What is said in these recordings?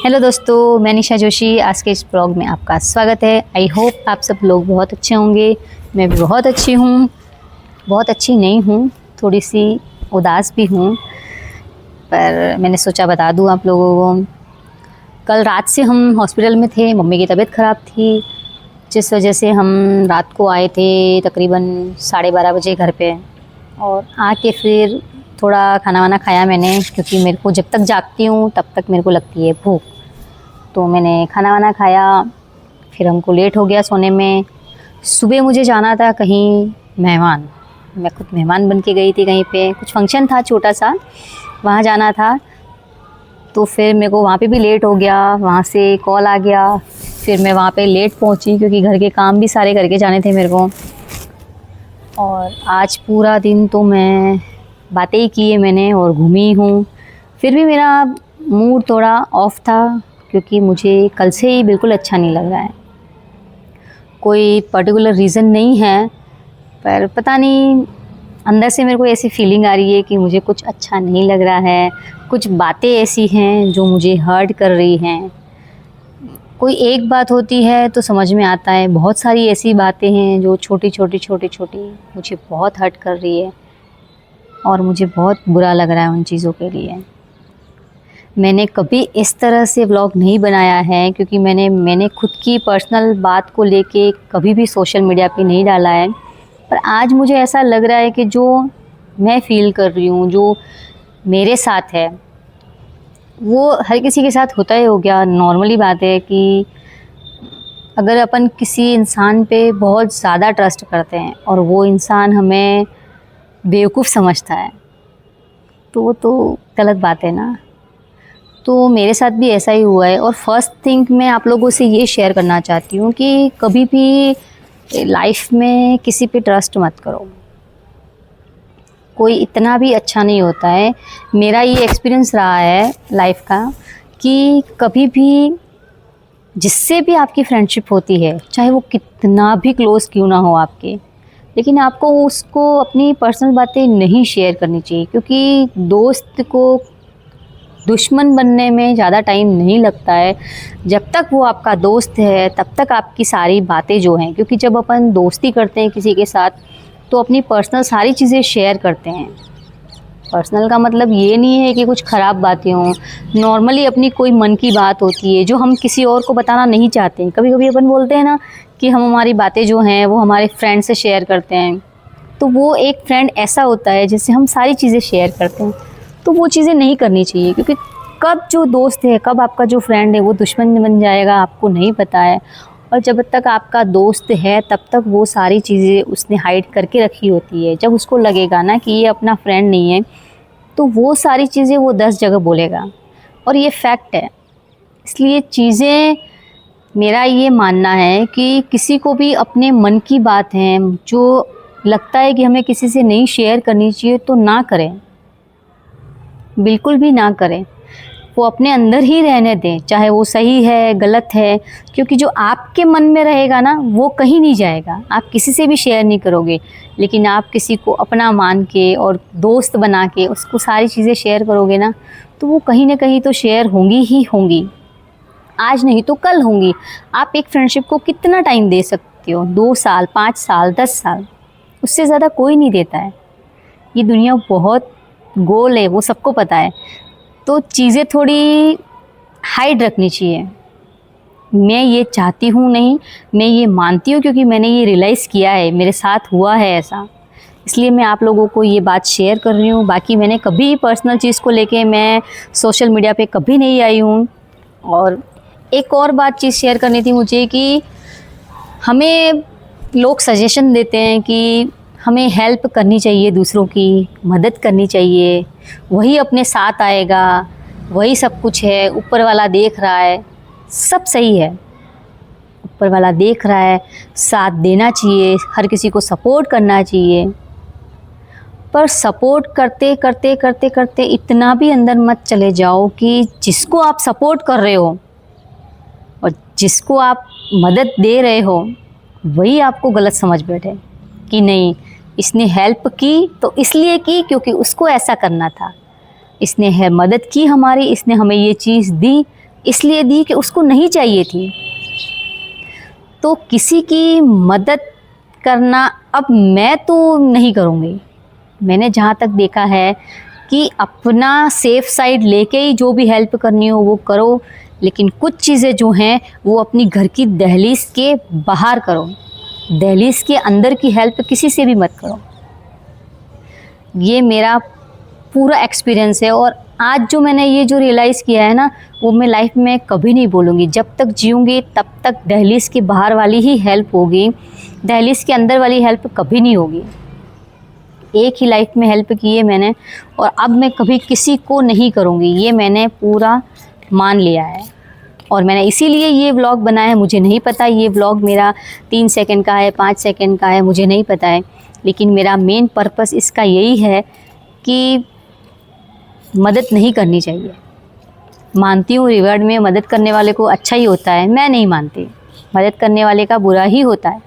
Hello दोस्तों, मैं निशा जोशी। आज के इस ब्लॉग में आपका स्वागत है। आई होप आप सब लोग बहुत अच्छे होंगे। मैं भी बहुत अच्छी हूँ। बहुत अच्छी नहीं हूँ, थोड़ी सी उदास भी हूँ, पर मैंने सोचा बता दूँ आप लोगों को। कल रात से हम हॉस्पिटल में थे, मम्मी की तबीयत ख़राब थी, जिस वजह से हम रात को आए थे तकरीबन 12:30 बजे घर पे। और आके फिर थोड़ा खाना वाना खाया मैंने, क्योंकि मेरे को जब तक जागती हूँ तब तक मेरे को लगती है भूख। तो मैंने खाना वाना खाया, फिर हमको लेट हो गया सोने में। सुबह मुझे जाना था कहीं मेहमान, मैं खुद मेहमान बन के गई थी, कहीं पे कुछ फंक्शन था छोटा सा, वहाँ जाना था। तो फिर मेरे को वहाँ पे भी लेट हो गया, वहाँ से कॉल आ गया, फिर मैं वहाँ पे लेट पहुँची क्योंकि घर के काम भी सारे करके जाने थे मेरे को। और आज पूरा दिन तो मैं बातें ही की है मैंने और घूमी हूँ। फिर भी मेरा मूड थोड़ा ऑफ था, क्योंकि मुझे कल से ही बिल्कुल अच्छा नहीं लग रहा है। कोई पर्टिकुलर रीज़न नहीं है, पर पता नहीं अंदर से मेरे को ऐसी फीलिंग आ रही है कि मुझे कुछ अच्छा नहीं लग रहा है। कुछ बातें ऐसी हैं जो मुझे हर्ट कर रही हैं। कोई एक बात होती है तो समझ में आता है, बहुत सारी ऐसी बातें हैं जो छोटी छोटी मुझे बहुत हर्ट कर रही है और मुझे बहुत बुरा लग रहा है उन चीज़ों के लिए। मैंने कभी इस तरह से व्लॉग नहीं बनाया है, क्योंकि मैंने खुद की पर्सनल बात को लेके कभी भी सोशल मीडिया पे नहीं डाला है। पर आज मुझे ऐसा लग रहा है कि जो मैं फ़ील कर रही हूँ, जो मेरे साथ है, वो हर किसी के साथ होता ही हो गया। नॉर्मली बात है कि अगर अपन किसी इंसान पे बहुत ज़्यादा ट्रस्ट करते हैं और वो इंसान हमें बेवकूफ़ समझता है, तो वो तो गलत बात है ना। तो मेरे साथ भी ऐसा ही हुआ है। और फर्स्ट थिंग मैं आप लोगों से ये शेयर करना चाहती हूँ कि कभी भी लाइफ में किसी पे ट्रस्ट मत करो। कोई इतना भी अच्छा नहीं होता है। मेरा ये एक्सपीरियंस रहा है लाइफ का कि कभी भी जिससे भी आपकी फ्रेंडशिप होती है, चाहे वो कितना भी क्लोज़ क्यों ना हो आपके, लेकिन आपको उसको अपनी पर्सनल बातें नहीं शेयर करनी चाहिए, क्योंकि दोस्त को दुश्मन बनने में ज़्यादा टाइम नहीं लगता है। जब तक वो आपका दोस्त है तब तक आपकी सारी बातें जो हैं, क्योंकि जब अपन दोस्ती करते हैं किसी के साथ तो अपनी पर्सनल सारी चीज़ें शेयर करते हैं। पर्सनल का मतलब ये नहीं है कि कुछ ख़राब बातें हों, नॉर्मली अपनी कोई मन की बात होती है जो हम किसी और को बताना नहीं चाहते हैं। कभी कभी अपन बोलते हैं ना कि हम हमारी बातें जो हैं वो हमारे फ्रेंड से शेयर करते हैं, तो वो एक फ्रेंड ऐसा होता है जिससे हम सारी चीज़ें शेयर करते हैं। तो वो चीज़ें नहीं करनी चाहिए, क्योंकि कब जो दोस्त है, कब आपका जो फ्रेंड है वो दुश्मन बन जाएगा आपको नहीं पता है। और जब तक आपका दोस्त है तब तक वो सारी चीज़ें उसने हाइड करके रखी होती है। जब उसको लगेगा ना कि ये अपना फ्रेंड नहीं है, तो वो सारी चीज़ें वो 10 जगह बोलेगा, और ये फैक्ट है। इसलिए चीज़ें, मेरा ये मानना है कि किसी को भी अपने मन की बात है जो लगता है कि हमें किसी से नहीं शेयर करनी चाहिए, तो ना करें, बिल्कुल भी ना करें। वो अपने अंदर ही रहने दें, चाहे वो सही है गलत है, क्योंकि जो आपके मन में रहेगा ना वो कहीं नहीं जाएगा। आप किसी से भी शेयर नहीं करोगे, लेकिन आप किसी को अपना मान के और दोस्त बना के उसको सारी चीज़ें शेयर करोगे ना, तो वो कहीं ना कहीं तो शेयर होंगी ही होंगी। आज नहीं तो कल होंगी। आप एक फ्रेंडशिप को कितना टाइम दे सकते हो? 2 साल, 5 साल, 10 साल, उससे ज़्यादा कोई नहीं देता है। ये दुनिया बहुत गोल है, वो सबको पता है। तो चीज़ें थोड़ी हाइड रखनी चाहिए। मैं ये चाहती हूँ नहीं, मैं ये मानती हूँ, क्योंकि मैंने ये रियलाइज़ किया है, मेरे साथ हुआ है ऐसा, इसलिए मैं आप लोगों को ये बात शेयर कर रही हूँ। बाकी मैंने कभी पर्सनल चीज़ को लेके मैं सोशल मीडिया पे कभी नहीं आई हूँ। और एक और बात चीज़ शेयर करनी थी मुझे कि हमें लोग सजेशन देते हैं कि हमें हेल्प करनी चाहिए, दूसरों की मदद करनी चाहिए, वही अपने साथ आएगा, वही सब कुछ है, ऊपर वाला देख रहा है। सब सही है, ऊपर वाला देख रहा है, साथ देना चाहिए, हर किसी को सपोर्ट करना चाहिए। पर सपोर्ट करते करते करते करते इतना भी अंदर मत चले जाओ कि जिसको आप सपोर्ट कर रहे हो और जिसको आप मदद दे रहे हो वही आपको गलत समझ बैठे कि नहीं, इसने हेल्प की तो इसलिए की क्योंकि उसको ऐसा करना था, इसने है मदद की हमारी, इसने हमें ये चीज़ दी इसलिए दी कि उसको नहीं चाहिए थी। तो किसी की मदद करना अब मैं तो नहीं करूँगी। मैंने जहाँ तक देखा है कि अपना सेफ साइड लेके ही जो भी हेल्प करनी हो वो करो, लेकिन कुछ चीज़ें जो हैं वो अपनी घर की दहलीज के बाहर करो। दहलीज के अंदर की हेल्प किसी से भी मत करो। ये मेरा पूरा एक्सपीरियंस है, और आज जो मैंने ये जो रियलाइज़ किया है ना, वो मैं लाइफ में कभी नहीं बोलूँगी। जब तक जीऊँगी तब तक दहलीज के बाहर वाली ही हेल्प होगी, दहलीज के अंदर वाली हेल्प कभी नहीं होगी। एक ही लाइफ में हेल्प की है मैंने, और अब मैं कभी किसी को नहीं करूँगी, ये मैंने पूरा मान लिया है। और मैंने इसीलिए ये व्लॉग बनाया है। मुझे नहीं पता ये व्लॉग मेरा 3 सेकंड का है, 5 सेकंड का है, मुझे नहीं पता है, लेकिन मेरा मेन पर्पस इसका यही है कि मदद नहीं करनी चाहिए। मानती हूँ रिवॉर्ड में मदद करने वाले को अच्छा ही होता है, मैं नहीं मानती। मदद करने वाले का बुरा ही होता है,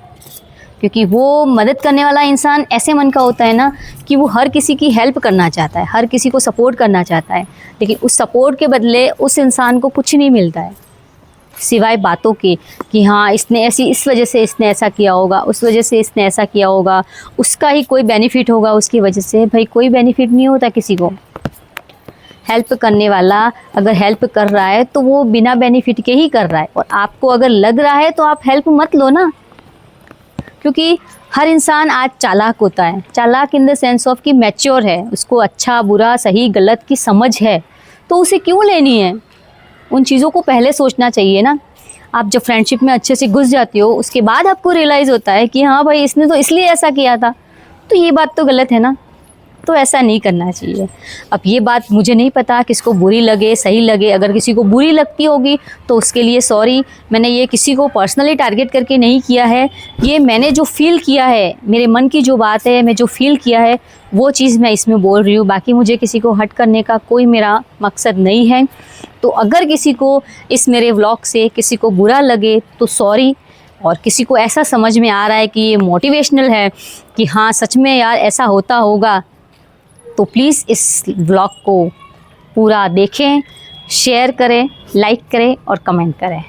क्योंकि वो मदद करने वाला इंसान ऐसे मन का होता है ना कि वो हर किसी की हेल्प करना चाहता है, हर किसी को सपोर्ट करना चाहता है, लेकिन उस सपोर्ट के बदले उस इंसान को कुछ नहीं मिलता है सिवाय बातों के कि हाँ इसने ऐसी, इस वजह से इसने ऐसा किया होगा, उस वजह से इसने ऐसा किया होगा, उसका ही कोई बेनिफिट होगा उसकी वजह से। भाई कोई बेनिफिट नहीं होता किसी को। हेल्प करने वाला अगर हेल्प कर रहा है तो वो बिना बेनिफिट के ही कर रहा है, और आपको अगर लग रहा है तो आप हेल्प मत लो ना, क्योंकि हर इंसान आज चालाक होता है। चालाक इन द सेंस ऑफ कि मैच्योर है, उसको अच्छा बुरा सही गलत की समझ है, तो उसे क्यों लेनी है। उन चीज़ों को पहले सोचना चाहिए ना। आप जब फ्रेंडशिप में अच्छे से घुस जाती हो, उसके बाद आपको रियलाइज़ होता है कि हाँ भाई इसने तो इसलिए ऐसा किया था, तो ये बात तो गलत है ना, तो ऐसा नहीं करना चाहिए। अब ये बात मुझे नहीं पता किसको बुरी लगे सही लगे, अगर किसी को बुरी लगती होगी तो उसके लिए सॉरी। मैंने ये किसी को पर्सनली टारगेट करके नहीं किया है, ये मैंने जो फील किया है, मेरे मन की जो बात है, मैं जो फील किया है वो चीज़ मैं इसमें बोल रही हूँ। बाकी मुझे किसी को हर्ट करने का कोई मेरा मकसद नहीं है। तो अगर किसी को इस मेरे व्लॉग से किसी को बुरा लगे तो सॉरी, और किसी को ऐसा समझ में आ रहा है कि ये मोटिवेशनल है कि हाँ सच में यार ऐसा होता होगा, तो प्लीज़ इस व्लॉग को पूरा देखें, शेयर करें, लाइक करें और कमेंट करें।